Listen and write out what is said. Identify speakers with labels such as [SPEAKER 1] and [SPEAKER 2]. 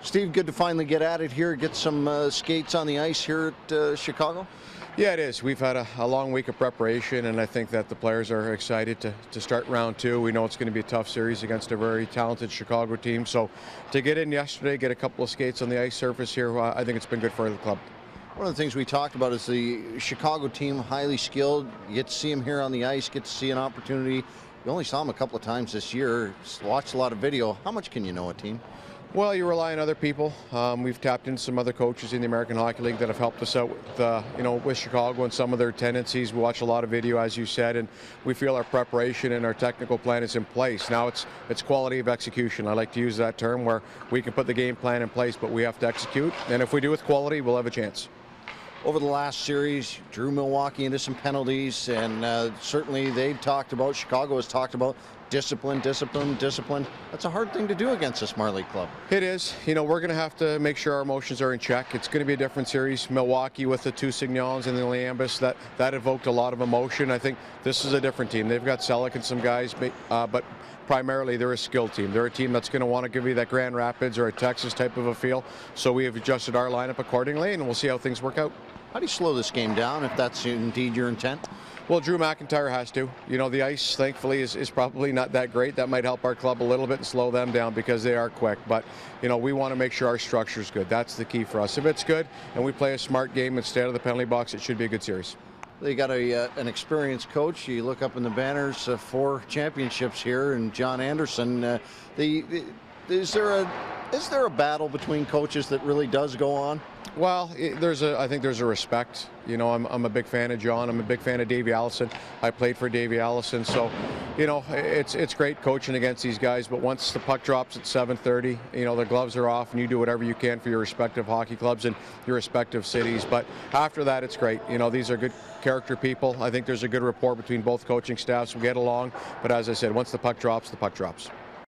[SPEAKER 1] Steve, good to finally get at it here, get some skates on the ice here at Chicago.
[SPEAKER 2] Yeah, it is. We've had a long week of preparation, and I think that the players are excited to start round two. We know it's going to be a tough series against a very talented Chicago team. So to get in yesterday, get a couple of skates on the ice surface here, I think it's been good for the club.
[SPEAKER 1] One of the things we talked about is the Chicago team, highly skilled. You get to see them here on the ice, get to see an opportunity. We only saw them a couple of times this year, watched a lot of video. How much can you know a team?
[SPEAKER 2] Well, you rely on other people. We've tapped in some other coaches in the American Hockey League that have helped us out with, with Chicago and some of their tendencies. We watch a lot of video, as you said, and we feel our preparation and our technical plan is in place. Now it's quality of execution. I like to use that term where we can put the game plan in place, but we have to execute. And if we do with quality, we'll have a chance.
[SPEAKER 1] Over the last series, drew Milwaukee into some penalties, and certainly they've talked about, Chicago has talked about discipline. That's a hard thing to do against this Marlies club.
[SPEAKER 2] It is. We're going to have to make sure our emotions are in check. It's going to be a different series. Milwaukee with the two Signons and the Liambus, that evoked a lot of emotion. I think this is a different team. They've got Selleck and some guys, but primarily they're a skilled team. They're a team that's going to want to give you that Grand Rapids or a Texas type of a feel. So we have adjusted our lineup accordingly, and we'll see how things work out.
[SPEAKER 1] How do you slow this game down if that's indeed your intent?
[SPEAKER 2] Well, Drew McIntyre has to. The ice, thankfully, is probably not that great. That might help our club a little bit and slow them down because they are quick. But, we want to make sure our structure is good. That's the key for us. If it's good and we play a smart game instead of the penalty box, it should be a good series.
[SPEAKER 1] They got an experienced coach. You look up in the banners, 4 championships here, and John Anderson. Is there a battle between coaches that really does go on?
[SPEAKER 2] Well, I think there's a respect. I'm a big fan of John. I'm a big fan of Davey Allison. I played for Davey Allison, so it's great coaching against these guys. But once the puck drops at 7:30, the gloves are off, and you do whatever you can for your respective hockey clubs and your respective cities. But after that, it's great. These are good character people. I think there's a good rapport between both coaching staffs. We get along. But as I said, once the puck drops, the puck drops.